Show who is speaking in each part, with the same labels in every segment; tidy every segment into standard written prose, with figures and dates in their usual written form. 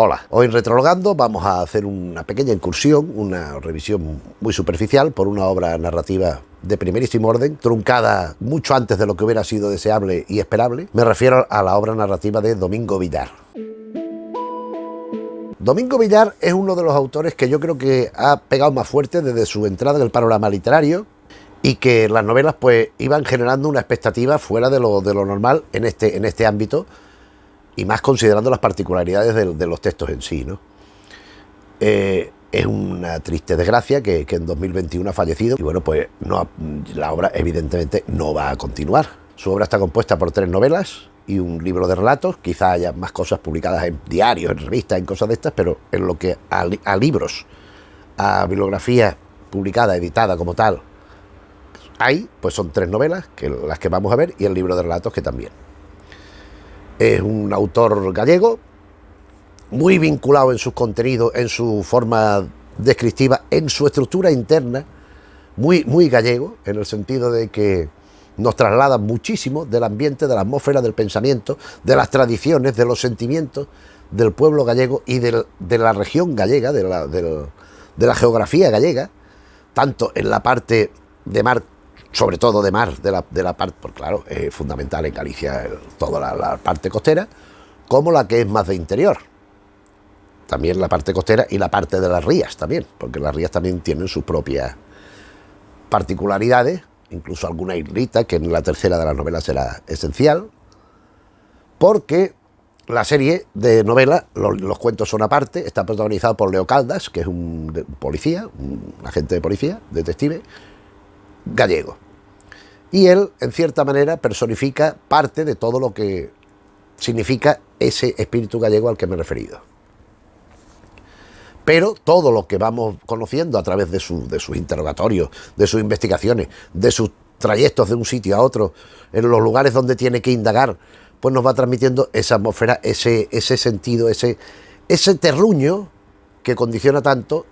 Speaker 1: Hola, hoy en Retrologando vamos a hacer una pequeña incursión, una revisión muy superficial por una obra narrativa de primerísimo orden, truncada mucho antes de lo que hubiera sido deseable y esperable. Me refiero a la obra narrativa de Domingo Villar. Domingo Villar es uno de los autores que yo creo que ha pegado más fuerte desde su entrada en el panorama literario y que las novelas pues iban generando una expectativa fuera de lo normal en este ámbito, y más considerando las particularidades de los textos en sí, ¿no? Es una triste desgracia que en 2021 ha fallecido y bueno, pues no, la obra evidentemente no va a continuar. Su obra está compuesta por 3 novelas y un libro de relatos. Quizá haya más cosas publicadas en diarios, en revistas, en cosas de estas, pero en lo que a libros, a bibliografía publicada, editada como tal, hay, pues son 3 novelas, las que vamos a ver, y el libro de relatos, que también. Es un autor gallego, muy vinculado en sus contenidos, en su forma descriptiva, en su estructura interna, muy gallego, en el sentido de que nos traslada muchísimo del ambiente, de la atmósfera, del pensamiento, de las tradiciones, de los sentimientos del pueblo gallego y de la región gallega, de la geografía gallega, tanto en la parte de mar, sobre todo de mar, de la parte, porque claro, es fundamental en Galicia toda la parte costera, como la que es más de interior. También la parte costera y la parte de las rías también, porque las rías también tienen sus propias particularidades, incluso alguna islita, que en la tercera de las novelas será esencial, porque la serie de novelas, los cuentos son aparte, está protagonizado por Leo Caldas, que es un policía, un agente de policía, detective, gallego. Y él, en cierta manera, personifica parte de todo lo que significa ese espíritu gallego al que me he referido. Pero todo lo que vamos conociendo a través de sus interrogatorios, de sus investigaciones, de sus trayectos de un sitio a otro, en los lugares donde tiene que indagar, pues nos va transmitiendo esa atmósfera, ese sentido, ese terruño que condiciona tanto,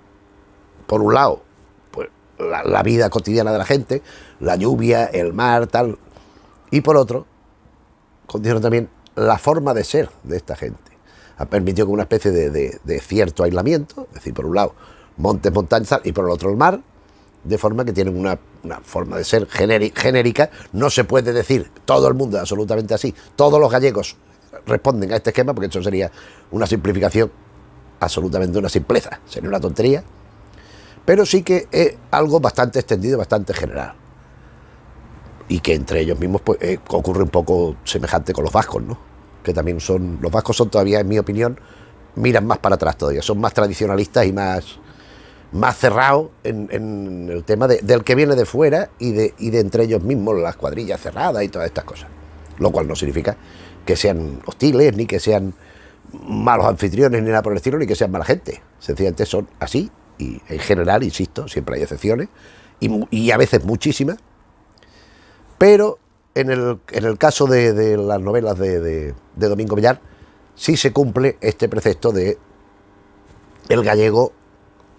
Speaker 1: por un lado, pues la vida cotidiana de la gente, la lluvia, el mar, tal, y por otro, condiciona también la forma de ser de esta gente. Ha permitido que una especie de cierto aislamiento, es decir, por un lado montes, montañas, y por el otro el mar, de forma que tienen una forma de ser genérica. No se puede decir todo el mundo es absolutamente así, todos los gallegos responden a este esquema, porque eso sería una simplificación, absolutamente una simpleza, sería una tontería, pero sí que es algo bastante extendido, bastante general, y que entre ellos mismos pues, ocurre un poco semejante con los vascos, ¿no? Que también son, los vascos son todavía, en mi opinión, miran más para atrás todavía, son más tradicionalistas y más cerrados en el tema del que viene de fuera y de entre ellos mismos, las cuadrillas cerradas y todas estas cosas, lo cual no significa que sean hostiles, ni que sean malos anfitriones, ni nada por el estilo, ni que sean mala gente, sencillamente son así, y en general, insisto, siempre hay excepciones, y a veces muchísimas, pero en el caso de las novelas de Domingo Villar, sí se cumple este precepto de el gallego,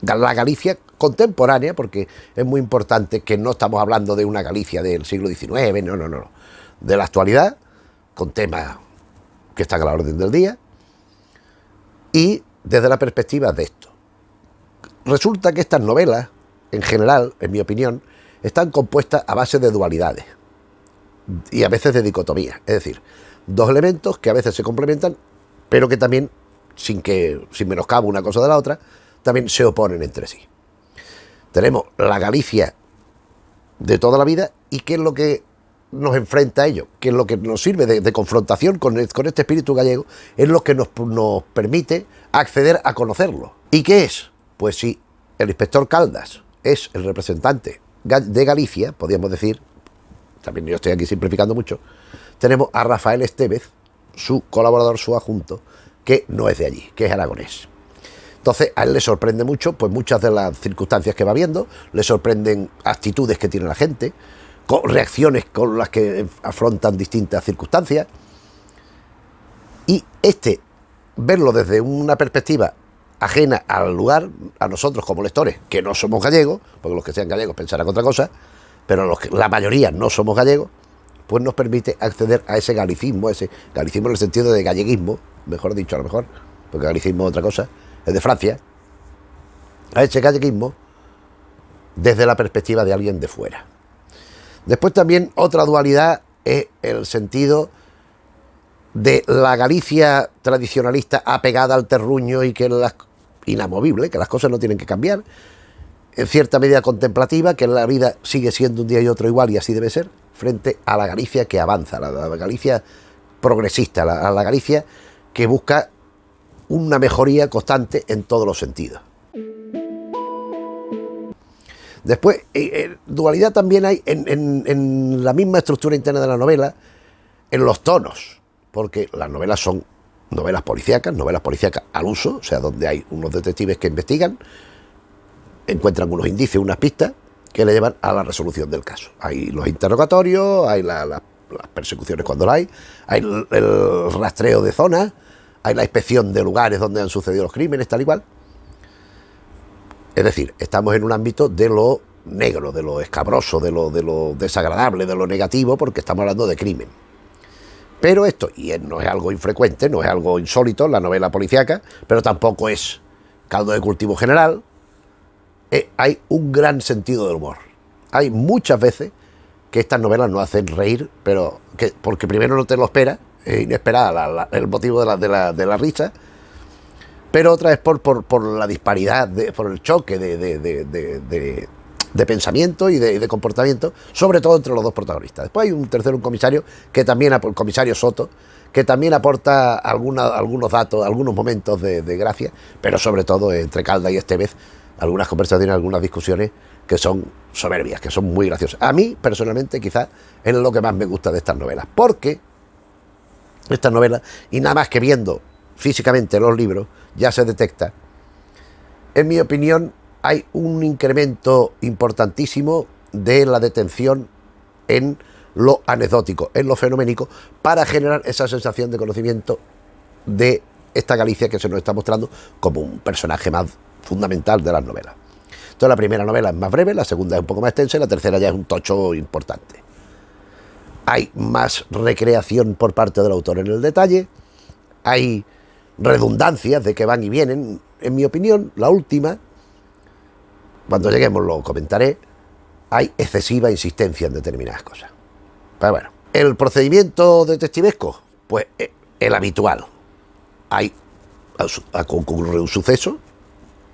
Speaker 1: la Galicia contemporánea, porque es muy importante que no estamos hablando de una Galicia del siglo XIX, no, de la actualidad, con temas que están a la orden del día, y desde la perspectiva de esto. Resulta que estas novelas, en general, en mi opinión, están compuestas a base de dualidades y a veces de dicotomía, es decir, dos elementos que a veces se complementan, pero que también, sin menoscabo una cosa de la otra, también se oponen entre sí. Tenemos la Galicia de toda la vida, y qué es lo que nos enfrenta a ello, qué es lo que nos sirve de confrontación con este espíritu gallego, es lo que nos permite acceder a conocerlo. ¿Y qué es? Pues si el inspector Caldas es el representante de Galicia, podríamos decir, también yo estoy aquí simplificando mucho, tenemos a Rafael Estévez, su colaborador, su adjunto, que no es de allí, que es aragonés. Entonces a él le sorprende mucho, pues muchas de las circunstancias que va viendo, le sorprenden actitudes que tiene la gente, reacciones con las que afrontan distintas circunstancias, y verlo desde una perspectiva ajena al lugar, a nosotros como lectores, que no somos gallegos, porque los que sean gallegos pensarán otra cosa, pero la mayoría no somos gallegos, pues nos permite acceder a ese galicismo en el sentido de galleguismo, mejor dicho, a lo mejor, porque galicismo es otra cosa, es de Francia, a ese galleguismo desde la perspectiva de alguien de fuera. Después también otra dualidad es el sentido de la Galicia tradicionalista apegada al terruño y que es inamovible, que las cosas no tienen que cambiar, en cierta medida contemplativa, que la vida sigue siendo un día y otro igual y así debe ser, frente a la Galicia que avanza, la Galicia progresista, a la Galicia que busca una mejoría constante en todos los sentidos. Después, dualidad también hay en la misma estructura interna de la novela, en los tonos, porque las novelas son novelas policíacas al uso, o sea, donde hay unos detectives que investigan, encuentran unos indicios, unas pistas, que le llevan a la resolución del caso. Hay los interrogatorios, hay las persecuciones cuando la hay el rastreo de zonas, hay la inspección de lugares donde han sucedido los crímenes, tal y cual. Es decir, estamos en un ámbito de lo negro, de lo escabroso, de lo desagradable, de lo negativo, porque estamos hablando de crimen. Pero esto, y no es algo infrecuente, no es algo insólito en la novela policíaca, pero tampoco es caldo de cultivo general, hay un gran sentido del humor. Hay muchas veces que estas novelas nos hacen reír, pero porque primero no te lo esperas, es inesperada el motivo de la risa, pero otra es por la disparidad, por el choque de pensamiento y de comportamiento, sobre todo entre los dos protagonistas. Después hay un tercero, un comisario, que también, el comisario Soto, que también aporta algunos datos, algunos momentos de gracia, pero sobre todo entre Caldas y Estévez, algunas conversaciones, algunas discusiones que son soberbias, que son muy graciosas. A mí, personalmente, quizás es lo que más me gusta de estas novelas, porque estas novelas, y nada más que viendo físicamente los libros, ya se detecta, en mi opinión, hay un incremento importantísimo de la detención en lo anecdótico, en lo fenoménico, para generar esa sensación de conocimiento de esta Galicia que se nos está mostrando como un personaje más fundamental de las novelas. Entonces la primera novela es más breve, la segunda es un poco más extensa y la tercera ya es un tocho importante. Hay más recreación por parte del autor en el detalle, hay redundancias de que van y vienen. En mi opinión, la última, cuando lleguemos lo comentaré, hay excesiva insistencia en determinadas cosas. Pero bueno, el procedimiento detectivesco, pues el habitual. Ocurre un suceso,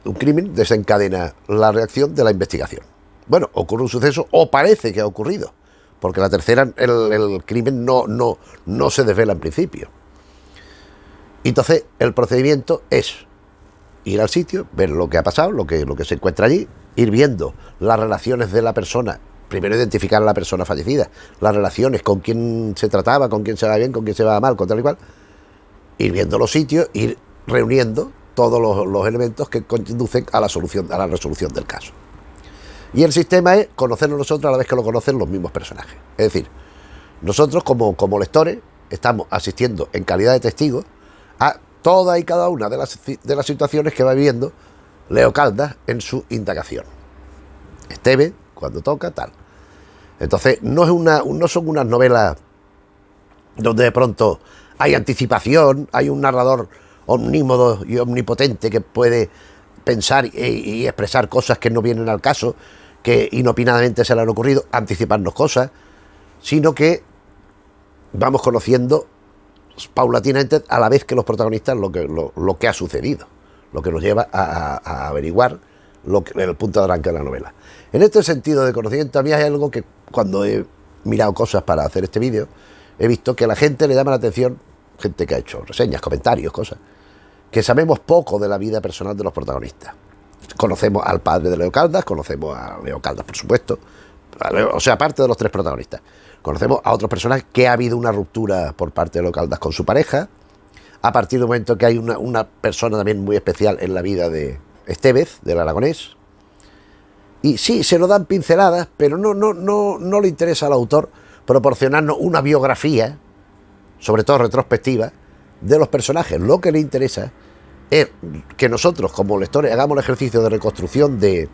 Speaker 1: un crimen, desencadena la reacción de la investigación. Bueno, ocurre un suceso o parece que ha ocurrido, porque la tercera, el crimen no se desvela en principio. Entonces, el procedimiento es ir al sitio, ver lo que ha pasado, lo que se encuentra allí, ir viendo las relaciones de la persona, primero identificar a la persona fallecida, las relaciones, con quién se trataba, con quién se va bien, con quién se va mal, con tal y cual, ir viendo los sitios, ir reuniendo todos los elementos que conducen a la resolución del caso. Y el sistema es conocerlo nosotros a la vez que lo conocen los mismos personajes. Es decir, nosotros como lectores estamos asistiendo en calidad de testigos a toda y cada una de las situaciones que va viviendo Leo Caldas en su indagación. Estévez, cuando toca, tal. Entonces, no son unas novelas donde de pronto hay anticipación, hay un narrador omnímodo y omnipotente que puede pensar y expresar cosas que no vienen al caso, que inopinadamente se le han ocurrido, anticiparnos cosas, sino que vamos conociendo paulatinamente a la vez que los protagonistas lo que ha sucedido, lo que nos lleva a averiguar el punto de arranque de la novela. En este sentido de conocimiento, a mí hay algo que cuando he mirado cosas para hacer este vídeo, he visto que a la gente le llama la atención, gente que ha hecho reseñas, comentarios, cosas, que sabemos poco de la vida personal de los protagonistas. Conocemos al padre de Leo Caldas, conocemos a Leo Caldas, por supuesto, o sea, aparte de los tres protagonistas. Conocemos a otros personajes que ha habido una ruptura por parte de Leo Caldas con su pareja, a partir del momento que hay una persona también muy especial en la vida de Estévez, del Aragonés. Y sí, se nos dan pinceladas, pero no le interesa al autor proporcionarnos una biografía, sobre todo retrospectiva, de los personajes. Lo que le interesa es que nosotros, como lectores, hagamos el ejercicio de reconstrucción de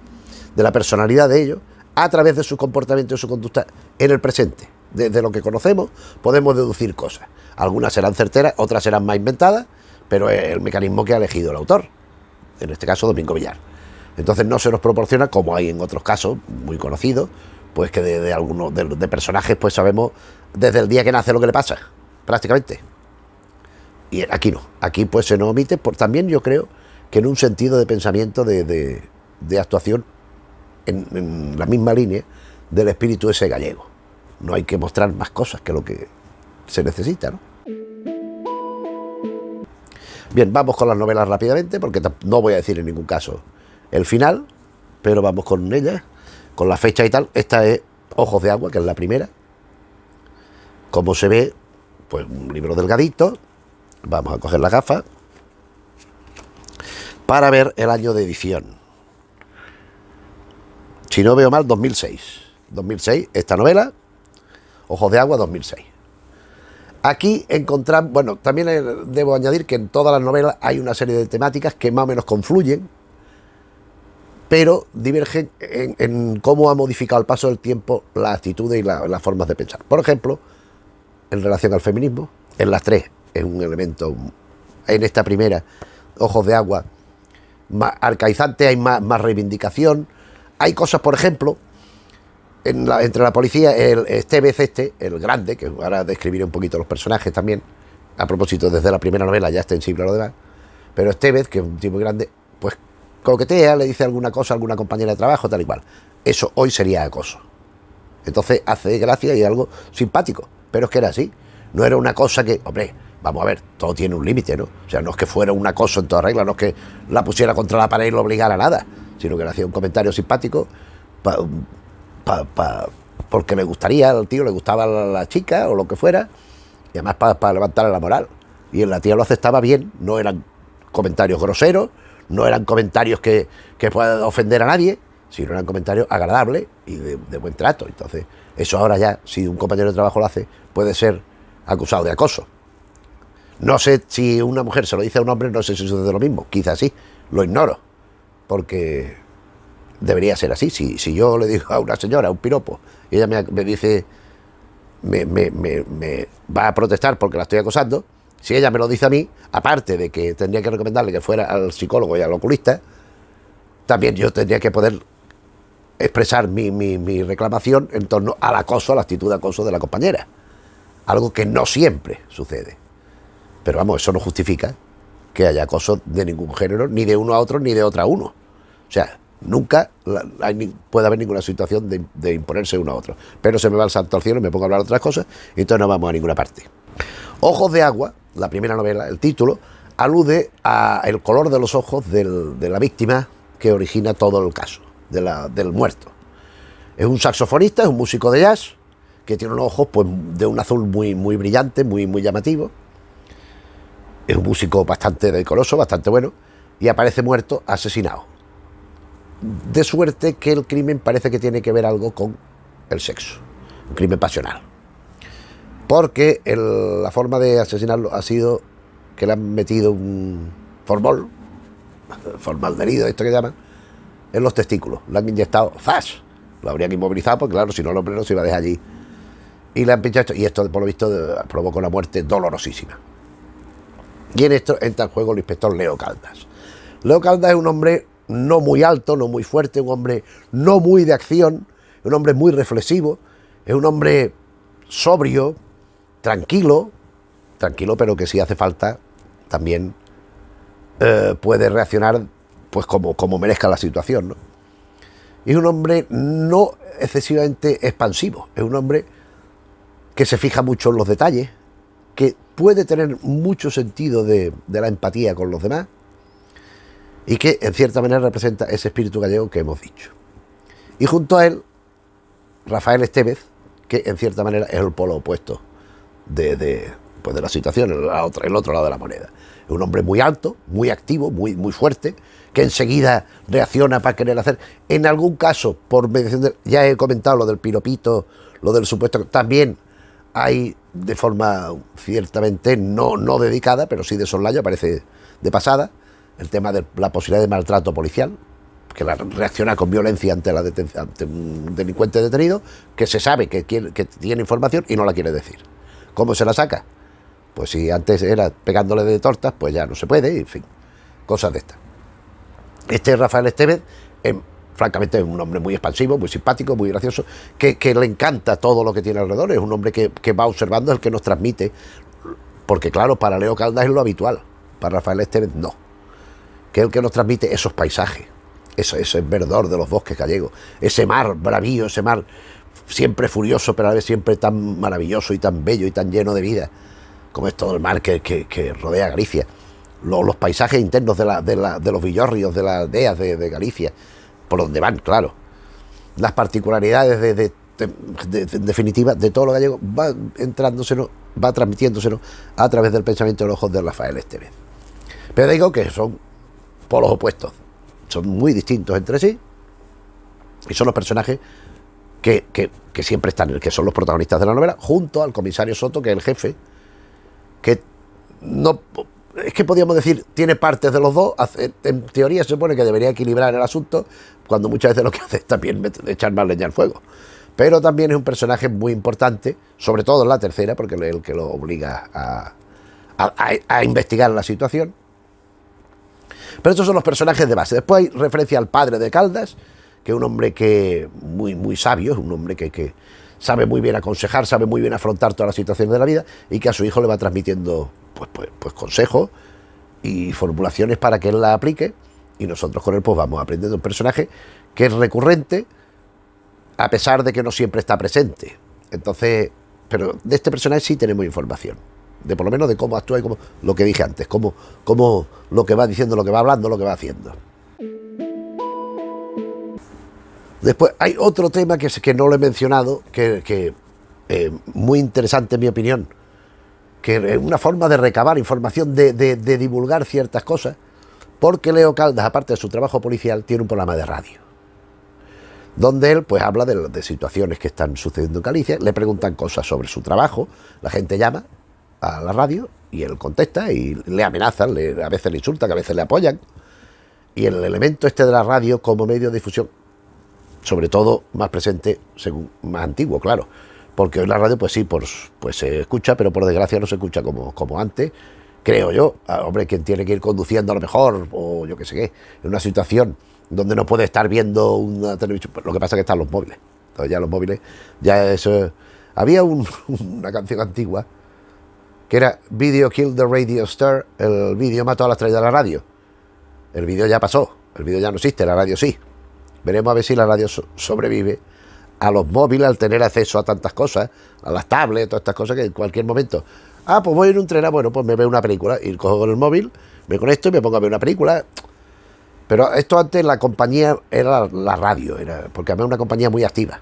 Speaker 1: la personalidad de ellos a través de su comportamiento y su conducta en el presente. Desde lo que conocemos podemos deducir cosas. Algunas serán certeras, otras serán más inventadas, pero es el mecanismo que ha elegido el autor, en este caso Domingo Villar. Entonces no se nos proporciona, como hay en otros casos muy conocidos, pues que de algunos de personajes pues sabemos desde el día que nace lo que le pasa, prácticamente. Y aquí no, aquí pues se nos omite, también yo creo que en un sentido de pensamiento, de actuación, en la misma línea del espíritu ese gallego. No hay que mostrar más cosas que lo que se necesita, ¿no? Bien, vamos con las novelas rápidamente, porque no voy a decir en ningún caso el final, pero vamos con ellas, con la fecha y tal. Esta es Ojos de Agua, que es la primera. Como se ve, pues un libro delgadito. Vamos a coger la gafa para ver el año de edición. Si no veo mal, 2006. 2006, esta novela, Ojos de Agua, 2006. Aquí encontramos, bueno, también debo añadir que en todas las novelas hay una serie de temáticas que más o menos confluyen, pero divergen en cómo ha modificado al paso del tiempo las actitudes y las formas de pensar. Por ejemplo, en relación al feminismo, en las tres es un elemento, en esta primera, Ojos de Agua, más arcaizante, hay más reivindicación. Hay cosas, por ejemplo, entre la policía, el Estevez el grande, que ahora describiré un poquito los personajes también, a propósito, desde la primera novela ya extensible a lo demás, pero Estevez, que es un tipo grande, pues coquetea, le dice alguna cosa a alguna compañera de trabajo, tal y cual. Eso hoy sería acoso. Entonces hace gracia y algo simpático, pero es que era así. No era una cosa que, hombre, vamos a ver, todo tiene un límite, ¿no? O sea, no es que fuera un acoso en toda regla, no es que la pusiera contra la pared y lo obligara a nada, sino que le hacía un comentario simpático porque le gustaría, al tío le gustaba la chica o lo que fuera, y además para levantarle la moral. Y la tía lo aceptaba bien, no eran comentarios groseros, no eran comentarios que puedan ofender a nadie, sino eran comentarios agradables y de buen trato. Entonces, eso ahora ya, si un compañero de trabajo lo hace, puede ser acusado de acoso. No sé si una mujer se lo dice a un hombre, no sé si sucede lo mismo, quizás sí, lo ignoro, porque debería ser así. Si yo le digo a una señora, un piropo, y ella me dice, me va a protestar porque la estoy acosando, si ella me lo dice a mí, aparte de que tendría que recomendarle que fuera al psicólogo y al oculista, también yo tendría que poder expresar mi reclamación en torno al acoso, a la actitud de acoso de la compañera. Algo que no siempre sucede. Pero vamos, eso no justifica que haya acoso de ningún género, ni de uno a otro, ni de otro a uno. O sea, nunca puede haber ninguna situación de imponerse uno a otro. Pero se me va el santo al cielo y me pongo a hablar de otras cosas y entonces no vamos a ninguna parte. Ojos de Agua, la primera novela, el título, alude al color de los ojos de la víctima que origina todo el caso, del muerto. Es un saxofonista, es un músico de jazz, que tiene unos ojos pues, de un azul muy, muy brillante, muy, muy llamativo. Es un músico bastante decoroso, bastante bueno, y aparece muerto, asesinado. De suerte que el crimen parece que tiene que ver algo con el sexo, un crimen pasional. Porque la forma de asesinarlo ha sido que le han metido un formaldehído, esto que llaman, en los testículos. Le han inyectado ¡zas! Lo habrían inmovilizado, porque claro, si no el hombre no se iba a dejar allí. Y le han pinchado esto, y esto por lo visto provocó una muerte dolorosísima. Y en esto entra en juego el inspector Leo Caldas. Leo Caldas es un hombre no muy alto, no muy fuerte, un hombre no muy de acción, un hombre muy reflexivo, es un hombre sobrio, tranquilo, pero que si hace falta también puede reaccionar pues como merezca la situación, ¿no? Y es un hombre no excesivamente expansivo, es un hombre que se fija mucho en los detalles, que puede tener mucho sentido de la empatía con los demás y que en cierta manera representa ese espíritu gallego que hemos dicho. Y junto a él, Rafael Estevez, que en cierta manera es el polo opuesto de la situación, el otro lado de la moneda. Es un hombre muy alto, muy activo, muy, muy fuerte, que enseguida reacciona para querer hacer. En algún caso, por mediación ya he comentado lo del piropito, lo del supuesto, también hay de forma ciertamente no dedicada, pero sí de soslayo, aparece de pasada, el tema de la posibilidad de maltrato policial, que reacciona con violencia ante un delincuente detenido, que se sabe que tiene información y no la quiere decir. ¿Cómo se la saca? Pues si antes era pegándole de tortas, pues ya no se puede, en fin, cosas de estas. Este Rafael Estévez, francamente, es un hombre muy expansivo, muy simpático, muy gracioso, que le encanta todo lo que tiene alrededor. Es un hombre que va observando, el que nos transmite, porque claro, para Leo Caldas es lo habitual, para Rafael Estévez no, que es el que nos transmite esos paisajes, ese verdor de los bosques gallegos, ese mar bravío, ese mar siempre furioso, pero a la vez siempre tan maravilloso y tan bello y tan lleno de vida, como es todo el mar que rodea Galicia. Los paisajes internos de los villorrios, de las aldeas de Galicia, por donde van, claro. Las particularidades en definitiva, de todo lo gallego, va entrándoselo, va transmitiéndoselo a través del pensamiento de los ojos de Rafael Estévez. Pero digo que son polos opuestos, son muy distintos entre sí, y son los personajes que siempre están, que son los protagonistas de la novela, junto al comisario Soto, que es el jefe, que no... Es que podríamos decir, tiene partes de los dos. En teoría se supone que debería equilibrar el asunto, cuando muchas veces lo que hace es también echar más leña al fuego. Pero también es un personaje muy importante, sobre todo en la tercera, porque es el que lo obliga a investigar la situación. Pero estos son los personajes de base. Después hay referencia al padre de Caldas, que es un hombre que muy sabio, es un hombre que sabe muy bien aconsejar, sabe muy bien afrontar todas las situaciones de la vida, y que a su hijo le va transmitiendo pues consejos y formulaciones para que él la aplique, y nosotros con él pues vamos aprendiendo un personaje que es recurrente, a pesar de que no siempre está presente. Entonces, pero de este personaje sí tenemos información, de por lo menos de cómo actúa y cómo, lo que dije antes, cómo lo que va diciendo, lo que va hablando, lo que va haciendo. Después hay otro tema que no lo he mencionado, que muy interesante en mi opinión, que es una forma de recabar información, de divulgar ciertas cosas, porque Leo Caldas, aparte de su trabajo policial, tiene un programa de radio, donde él pues habla de situaciones que están sucediendo en Galicia, le preguntan cosas sobre su trabajo, la gente llama a la radio y él contesta y le amenazan, a veces le insultan, a veces le apoyan, y el elemento este de la radio como medio de difusión, sobre todo más presente, según más antiguo, claro, porque hoy la radio pues sí, pues se escucha, pero por desgracia no se escucha como antes, creo yo. Hombre, quien tiene que ir conduciendo a lo mejor, o yo qué sé qué, en una situación donde no puede estar viendo una televisión, lo que pasa es que están los móviles, entonces ya los móviles, ya eso... Había una canción antigua que era Video Killed the Radio Star, el vídeo mató a la estrella de la radio. El vídeo ya pasó, el vídeo ya no existe, la radio sí. Veremos a ver si la radio sobrevive a los móviles, al tener acceso a tantas cosas, a las tablets, todas estas cosas que en cualquier momento... pues voy en un tren, bueno, pues me veo una película, y cojo con el móvil, me conecto y me pongo a ver una película. Pero esto antes la compañía era la radio, porque además es una compañía muy activa.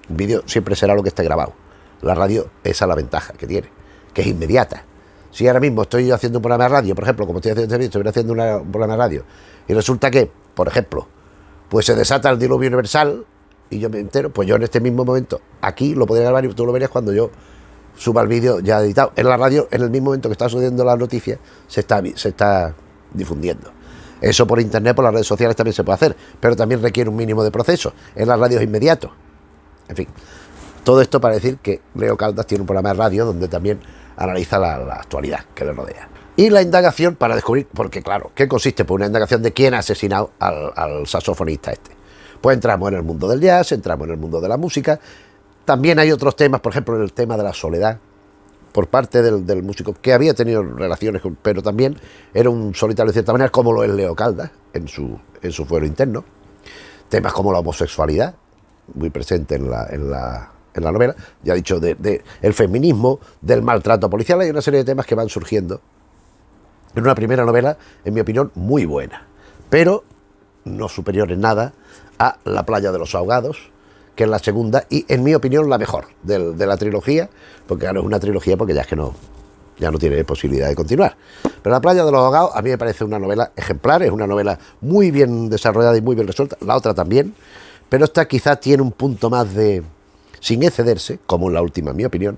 Speaker 1: Un vídeo siempre será lo que esté grabado. La radio, esa es la ventaja que tiene, que es inmediata. Si ahora mismo estoy haciendo un programa de radio, por ejemplo, como estoy haciendo este vídeo, estoy haciendo un programa de radio, y resulta que, por ejemplo, pues se desata el diluvio universal y yo me entero, pues yo en este mismo momento, aquí lo podría grabar y tú lo verías cuando yo suba el vídeo ya editado. En la radio, en el mismo momento que está sucediendo la noticia, se está difundiendo. Eso por internet, por las redes sociales también se puede hacer, pero también requiere un mínimo de proceso. En las radios inmediato. En fin, todo esto para decir que Leo Caldas tiene un programa de radio donde también analiza la actualidad que le rodea. Y la indagación para descubrir, porque claro, ¿qué consiste? Pues una indagación de quién ha asesinado al saxofonista este. Pues entramos en el mundo del jazz, entramos en el mundo de la música. También hay otros temas, por ejemplo, el tema de la soledad, por parte del músico, que había tenido relaciones pero también era un solitario de cierta manera, como lo es Leo Caldas en su fuero interno. Temas como la homosexualidad, muy presente en la novela, ya he dicho, de el feminismo, del maltrato policial. Hay una serie de temas que van surgiendo en una primera novela, en mi opinión, muy buena, pero no superior en nada a La playa de los ahogados, que es la segunda y, en mi opinión, la mejor de la trilogía, porque claro, es una trilogía porque ya es que ya no tiene posibilidad de continuar. Pero La playa de los ahogados a mí me parece una novela ejemplar, es una novela muy bien desarrollada y muy bien resuelta, la otra también, pero esta quizá tiene un punto más de, sin excederse, como en la última, en mi opinión,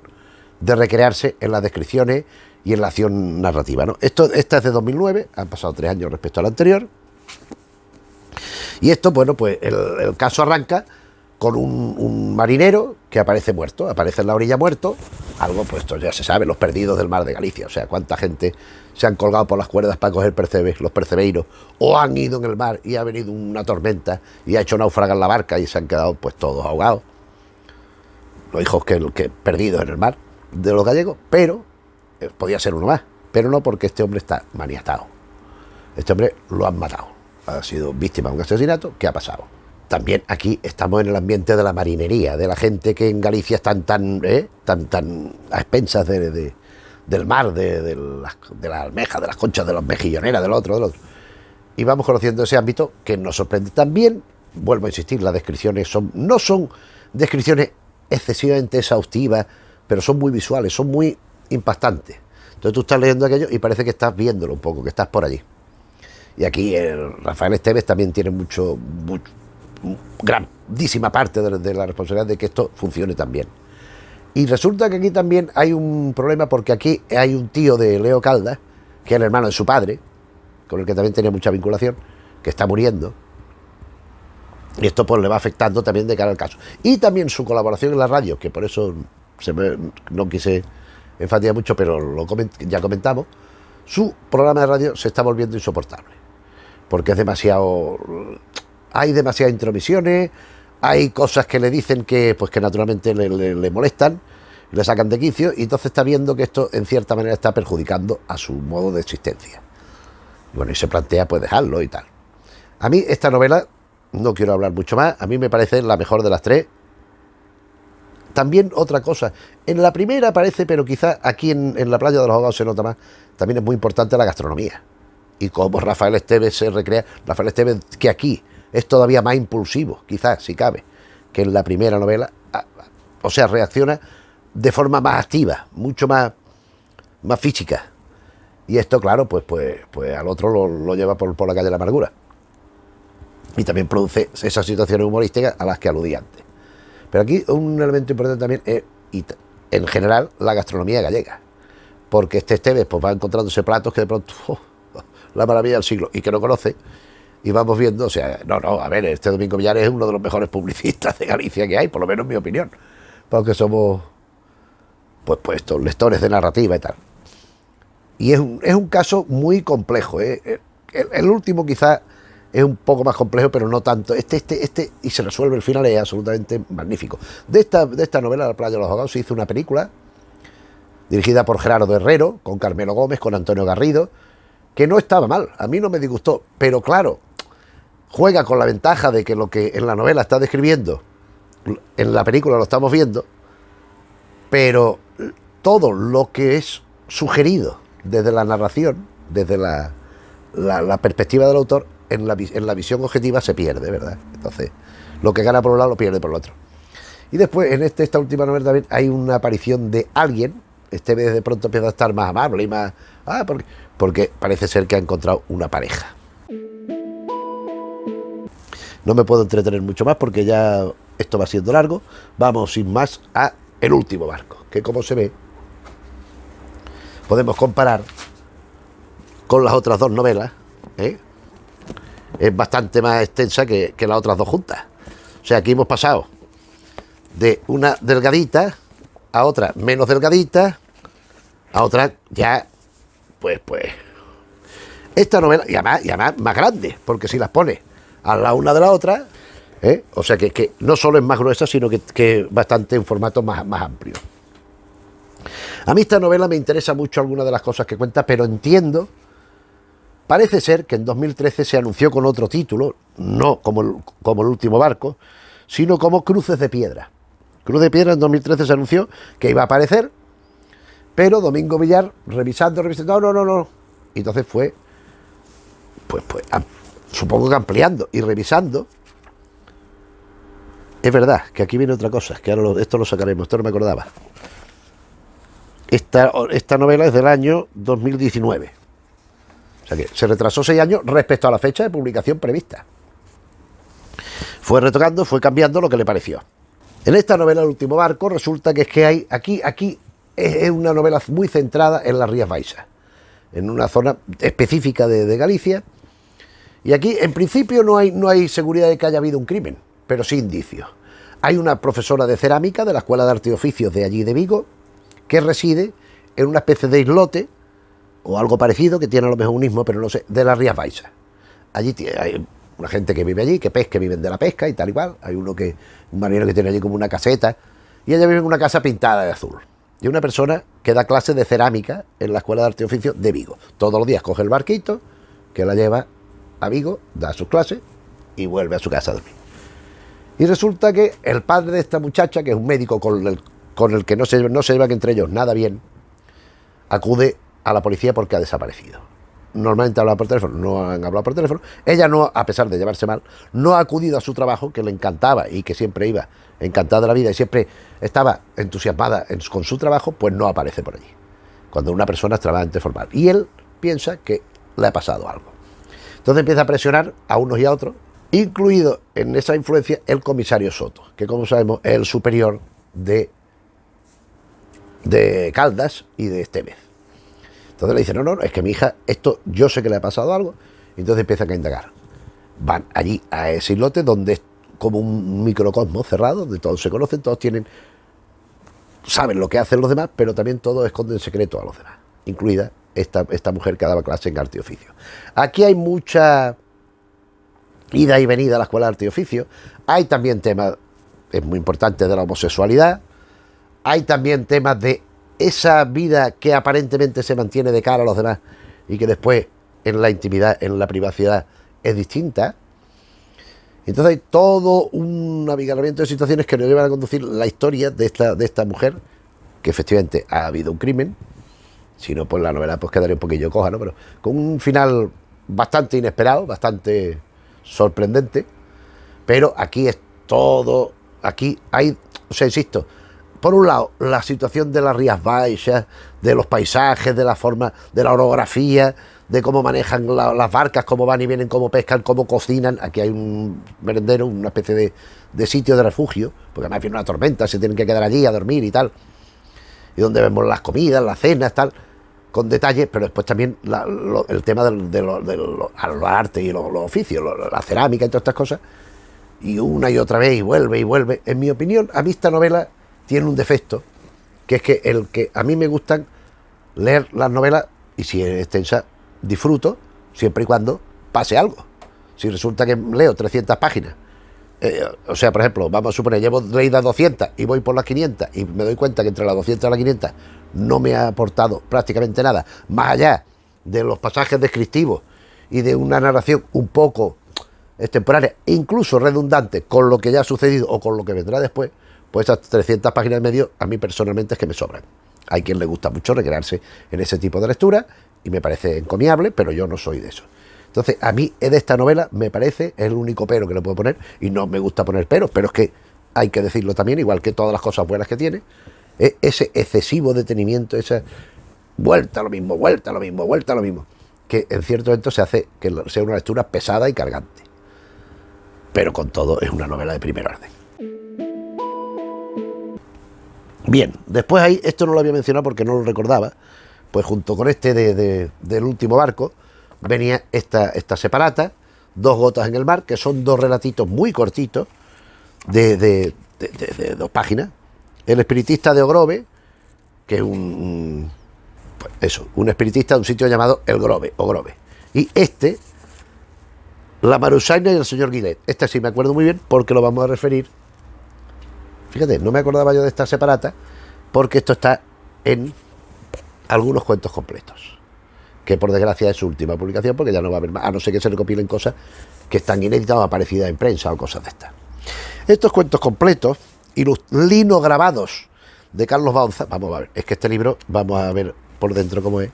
Speaker 1: de recrearse en las descripciones y en la acción narrativa, ¿no? Esta es de 2009, han pasado 3 años respecto a la anterior, y esto, bueno, pues el caso arranca con un marinero que aparece muerto, aparece en la orilla muerto, algo puesto, ya se sabe, los perdidos del mar de Galicia, o sea, cuánta gente se han colgado por las cuerdas para coger percebes, los percebeiros, o han ido en el mar y ha venido una tormenta y ha hecho naufragar la barca y se han quedado pues todos ahogados, los hijos que perdidos en el mar de los gallegos, pero podía ser uno más, pero no, porque este hombre está maniatado, este hombre lo han matado, ha sido víctima de un asesinato. ¿Qué ha pasado? También aquí estamos en el ambiente de la marinería, de la gente que en Galicia están tan a expensas del mar, de las almejas, de las conchas, de las mejilloneras, del otro. Y vamos conociendo ese ámbito que nos sorprende. También, vuelvo a insistir, las descripciones no son descripciones excesivamente exhaustivas, pero son muy visuales, son muy impactantes. Entonces tú estás leyendo aquello y parece que estás viéndolo un poco, que estás por allí. Y aquí Rafael Estévez también tiene grandísima parte de la responsabilidad de que esto funcione también. Y resulta que aquí también hay un problema, porque aquí hay un tío de Leo Caldas, que es el hermano de su padre, con el que también tenía mucha vinculación, que está muriendo, y esto pues le va afectando también de cara al caso. Y también su colaboración en la radio, que por eso no quise enfatizar mucho, pero ya comentamos, su programa de radio se está volviendo insoportable, porque es demasiado... Hay demasiadas intromisiones, hay cosas que le dicen que naturalmente le molestan, le sacan de quicio, y entonces está viendo que esto en cierta manera está perjudicando a su modo de existencia. Bueno, y se plantea pues dejarlo y tal. A mí esta novela, no quiero hablar mucho más, a mí me parece la mejor de las tres. También otra cosa, en la primera aparece, pero quizás aquí en la playa de los ahogados se nota más, también es muy importante la gastronomía. Y cómo Rafael Estévez se recrea, Rafael Estévez, que aquí es todavía más impulsivo, quizás, si cabe, que en la primera novela, o sea, reacciona de forma más activa, mucho más física. Y esto, claro, pues al otro lo lleva por la calle de la amargura. Y también produce esas situaciones humorísticas a las que aludí antes. Pero aquí un elemento importante también es, en general, la gastronomía gallega. Porque este Estévez pues va encontrándose platos que de pronto, la maravilla del siglo, y que no conoce. Y vamos viendo, o sea, a ver, este Domingo Villar es uno de los mejores publicistas de Galicia que hay, por lo menos en mi opinión. Porque somos, pues estos lectores de narrativa y tal. Y es un caso muy complejo, ¿eh? El último quizás es un poco más complejo, pero no tanto. Y se resuelve, el final es absolutamente magnífico. De esta novela, La playa de los ahogados, se hizo una película dirigida por Gerardo Herrero, con Carmelo Gómez, con Antonio Garrido, que no estaba mal, a mí no me disgustó, pero claro, juega con la ventaja de que lo que en la novela está describiendo, en la película lo estamos viendo, pero todo lo que es sugerido desde la narración, desde la perspectiva del autor, en la visión objetiva se pierde, ¿verdad? Entonces, lo que gana por un lado lo pierde por el otro. Y después, en esta última novela también hay una aparición de alguien. Este vez de pronto empieza a estar más amable y más... porque parece ser que ha encontrado una pareja. No me puedo entretener mucho más porque ya esto va siendo largo. Vamos sin más a El último barco, que como se ve, podemos comparar con las otras dos novelas, ¿eh? Es bastante más extensa que las otras dos juntas. O sea, aquí hemos pasado de una delgadita a otra menos delgadita, a otra ya, pues, esta novela, y además más grande, porque si las pones a la una de la otra, o sea que no solo es más gruesa, sino que bastante en formato más amplio. A mí esta novela me interesa mucho algunas de las cosas que cuenta, pero entiendo, parece ser que en 2013 se anunció con otro título, no como El último barco, sino como Cruces de piedra. Cruz de piedra en 2013 se anunció que iba a aparecer, pero Domingo Villar, revisando, no. Y entonces fue, supongo que ampliando y revisando. Es verdad que aquí viene otra cosa, que ahora esto lo sacaremos, esto no me acordaba. Esta novela es del año 2019. O sea que se retrasó 6 años respecto a la fecha de publicación prevista. Fue retocando, fue cambiando lo que le pareció. En esta novela, El último barco, resulta que es que hay aquí es una novela muy centrada en las Rías Baixas, en una zona específica de Galicia. Y aquí, en principio, no hay seguridad de que haya habido un crimen, pero sí indicios. Hay una profesora de cerámica de la Escuela de Arte y Oficios de allí de Vigo, que reside en una especie de islote, o algo parecido, que tiene a lo mejor un ismo, pero no sé, de las Rías Baixas. Allí hay una gente que vive allí, que pesca, viven de la pesca y tal y cual. Hay un marinero que tiene allí como una caseta, y ella vive en una casa pintada de azul. Y una persona que da clases de cerámica en la Escuela de Arte y Oficios de Vigo. Todos los días coge el barquito, que la lleva a Vigo, da sus clases y vuelve a su casa a dormir. Y resulta que el padre de esta muchacha, que es un médico con el que no se llevan entre ellos nada bien, acude a la policía porque ha desaparecido. Normalmente habla por teléfono, no han hablado por teléfono. Ella no, a pesar de llevarse mal, no ha acudido a su trabajo, que le encantaba y que siempre iba encantada de la vida y siempre estaba entusiasmada con su trabajo, pues no aparece por allí. Cuando una persona es trabajante formal. Y él piensa que le ha pasado algo. Entonces empieza a presionar a unos y a otros, incluido en esa influencia el comisario Soto, que como sabemos es el superior de Caldas y de Estévez. Entonces le dicen, no, es que mi hija, esto yo sé que le ha pasado algo. Y entonces empiezan a indagar. Van allí a ese islote donde es como un microcosmos cerrado, donde todos se conocen, todos saben lo que hacen los demás, pero también todos esconden secretos a los demás, incluida esta mujer que daba clase en arte y oficio. Aquí hay mucha ida y venida a la Escuela de Arte y Oficio. Hay también temas, es muy importante, de la homosexualidad. Hay también temas de esa vida que aparentemente se mantiene de cara a los demás y que después en la intimidad, en la privacidad, es distinta. Entonces hay todo un abigarramiento de situaciones que nos llevan a conducir la historia de esta mujer, que efectivamente ha habido un crimen. Si no, pues la novela pues quedaría un poquillo coja, ¿no? Pero con un final bastante inesperado, bastante sorprendente. Pero aquí es todo, aquí hay, o sea, insisto, por un lado, la situación de las Rías Baixas, de los paisajes, de la forma, de la orografía, de cómo manejan las barcas, cómo van y vienen, cómo pescan, cómo cocinan. Aquí hay un merendero, una especie de sitio de refugio, porque además viene una tormenta, se tienen que quedar allí a dormir y tal. Y donde vemos las comidas, las cenas, tal, con detalles, pero después también el tema de los arte y los oficios, la cerámica y todas estas cosas. Y una y otra vez, y vuelve y vuelve. En mi opinión, a mí esta novela tiene un defecto, que es que a mí me gustan leer las novelas, y si es extensa, disfruto, siempre y cuando pase algo. Si resulta que leo 300 páginas, o sea, por ejemplo, vamos a suponer, llevo leídas 200 y voy por las 500 y me doy cuenta que entre las 200 y las 500 no me ha aportado prácticamente nada, más allá de los pasajes descriptivos y de una narración un poco extemporánea, incluso redundante con lo que ya ha sucedido o con lo que vendrá después, pues esas 300 páginas y medio a mí personalmente es que me sobran. Hay quien le gusta mucho recrearse en ese tipo de lectura y me parece encomiable, pero yo no soy de eso. Entonces, a mí de esta novela me parece, es el único pero que le puedo poner, y no me gusta poner peros, pero es que hay que decirlo también, igual que todas las cosas buenas que tiene, es ese excesivo detenimiento, esa vuelta a lo mismo, vuelta a lo mismo, vuelta a lo mismo, que en cierto momento se hace que sea una lectura pesada y cargante. Pero con todo es una novela de primer orden. Bien, después ahí, esto no lo había mencionado porque no lo recordaba, pues junto con este del último barco, venía esta separata, Dos gotas en el mar, que son dos relatitos muy cortitos, de 2 páginas. El espiritista de Ogrove, que es un espiritista de un sitio llamado El Grove, o Grove. Y La Marusaina y el señor Guilet. Este sí me acuerdo muy bien porque lo vamos a referir. Fíjate, no me acordaba yo de esta separata, porque esto está en algunos cuentos completos, que por desgracia es su última publicación, porque ya no va a haber más, a no ser que se recopilen cosas que están inéditas o aparecidas en prensa o cosas de estas. Estos cuentos completos, linograbados de Carlos Baunza, vamos a ver, es que este libro, vamos a ver por dentro cómo es,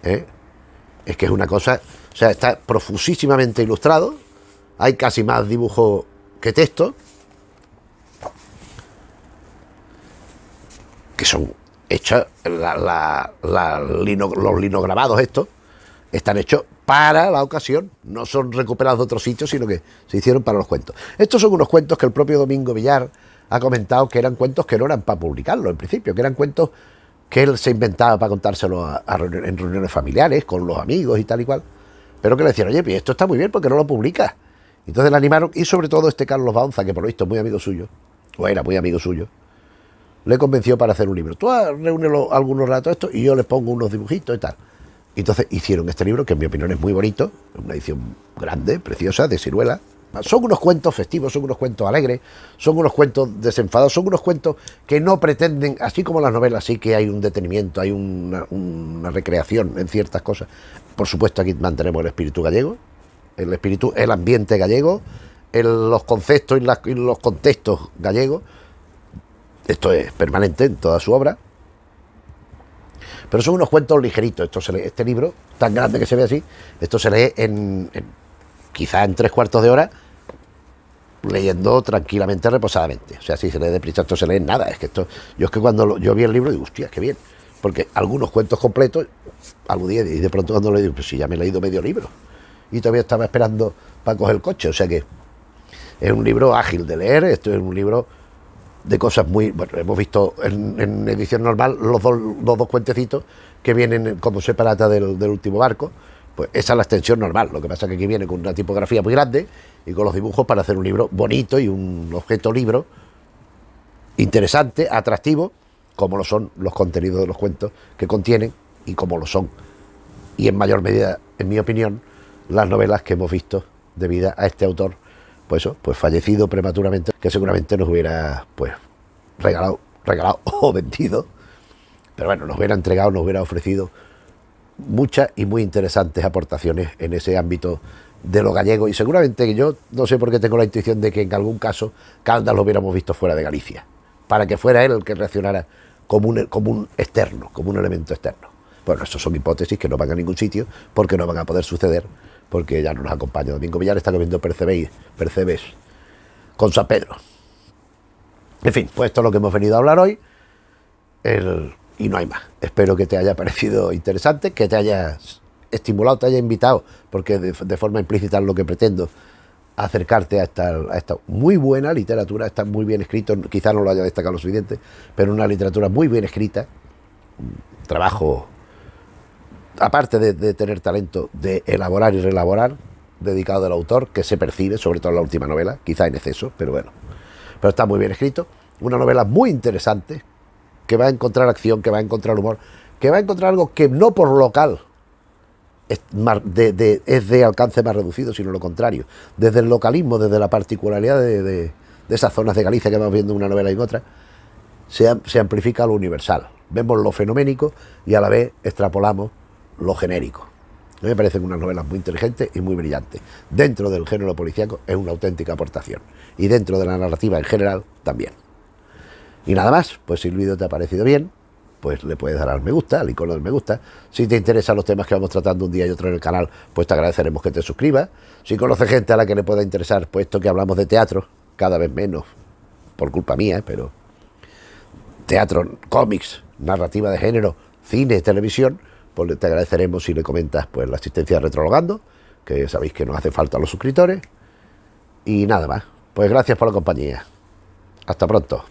Speaker 1: es que es una cosa, o sea, está profusísimamente ilustrado, hay casi más dibujo que texto, que son hechos, los linograbados estos, están hechos para la ocasión, no son recuperados de otros sitios, sino que se hicieron para los cuentos. Estos son unos cuentos que el propio Domingo Villar ha comentado que eran cuentos que no eran para publicarlos en principio, que eran cuentos que él se inventaba para contárselos en reuniones familiares, con los amigos y tal y cual, pero que le decían, oye, pues esto está muy bien, porque no lo publicas. Entonces le animaron, y sobre todo Carlos Baunza, que por lo visto es muy amigo suyo, o era muy amigo suyo, le convenció para hacer un libro. Tú reúnes algunos ratos esto y yo les pongo unos dibujitos y tal. Y entonces hicieron este libro, que en mi opinión es muy bonito, una edición grande, preciosa, de ciruela. Son unos cuentos festivos, son unos cuentos alegres, son unos cuentos desenfadados, son unos cuentos que no pretenden, así como las novelas, sí que hay un detenimiento, hay una recreación en ciertas cosas. Por supuesto, aquí mantenemos el espíritu gallego, el ambiente gallego, los conceptos y los contextos gallegos. Esto es permanente en toda su obra. Pero son unos cuentos ligeritos. Este libro, tan grande que se ve así, esto se lee quizá en 3/4 de hora, leyendo tranquilamente, reposadamente. O sea, si se lee deprisa, esto se lee en nada. Es que yo es que cuando yo vi el libro digo, hostia, qué bien. Porque algunos cuentos completos, aludí, y de pronto cuando lo digo, pues sí, ya me he leído medio libro. Y todavía estaba esperando para coger el coche. O sea que es un libro ágil de leer, esto es un libro de cosas muy... Bueno, hemos visto en edición normal los dos cuentecitos que vienen como separata del último barco. Pues esa es la extensión normal. Lo que pasa es que aquí viene con una tipografía muy grande y con los dibujos para hacer un libro bonito y un objeto libro interesante, atractivo, como lo son los contenidos de los cuentos que contienen y como lo son, y en mayor medida, en mi opinión, las novelas que hemos visto debido a este autor, pues fallecido prematuramente, que seguramente nos hubiera pues regalado o vendido, pero bueno, nos hubiera entregado, nos hubiera ofrecido muchas y muy interesantes aportaciones en ese ámbito de lo gallego, y seguramente que yo no sé por qué tengo la intuición de que en algún caso Caldas lo hubiéramos visto fuera de Galicia, para que fuera él el que reaccionara como un externo, como un elemento externo. Bueno, eso son hipótesis que no van a ningún sitio, porque no van a poder suceder, porque ya no nos acompaña. Domingo Villar está comiendo percebes con San Pedro. En fin, pues esto es lo que hemos venido a hablar hoy, y no hay más. Espero que te haya parecido interesante, que te haya estimulado, te haya invitado, porque de forma implícita es lo que pretendo, acercarte a esta muy buena literatura. Está muy bien escrito, quizá no lo haya destacado lo suficiente, pero una literatura muy bien escrita, un trabajo, aparte de tener talento de elaborar y reelaborar, dedicado del autor, que se percibe, sobre todo en la última novela, quizá en exceso, pero bueno, pero está muy bien escrito. Una novela muy interesante, que va a encontrar acción, que va a encontrar humor, que va a encontrar algo que no por local es de alcance más reducido, sino lo contrario. Desde el localismo, desde la particularidad de esas zonas de Galicia que vamos viendo en una novela y en otra, se amplifica lo universal. Vemos lo fenoménico y a la vez extrapolamos lo genérico. A mí me parecen unas novelas muy inteligentes y muy brillantes. Dentro del género policíaco es una auténtica aportación. Y dentro de la narrativa en general también. Y nada más, pues si el vídeo te ha parecido bien, pues le puedes dar al me gusta, al icono del me gusta. Si te interesan los temas que vamos tratando un día y otro en el canal, pues te agradeceremos que te suscribas. Si conoces gente a la que le pueda interesar, pues esto que hablamos de teatro, cada vez menos, por culpa mía, pero teatro, cómics, narrativa de género, cine, televisión, pues te agradeceremos si le comentas pues la asistencia de Retrologando, que sabéis que nos hace falta a los suscriptores. Y nada más, pues gracias por la compañía. Hasta pronto.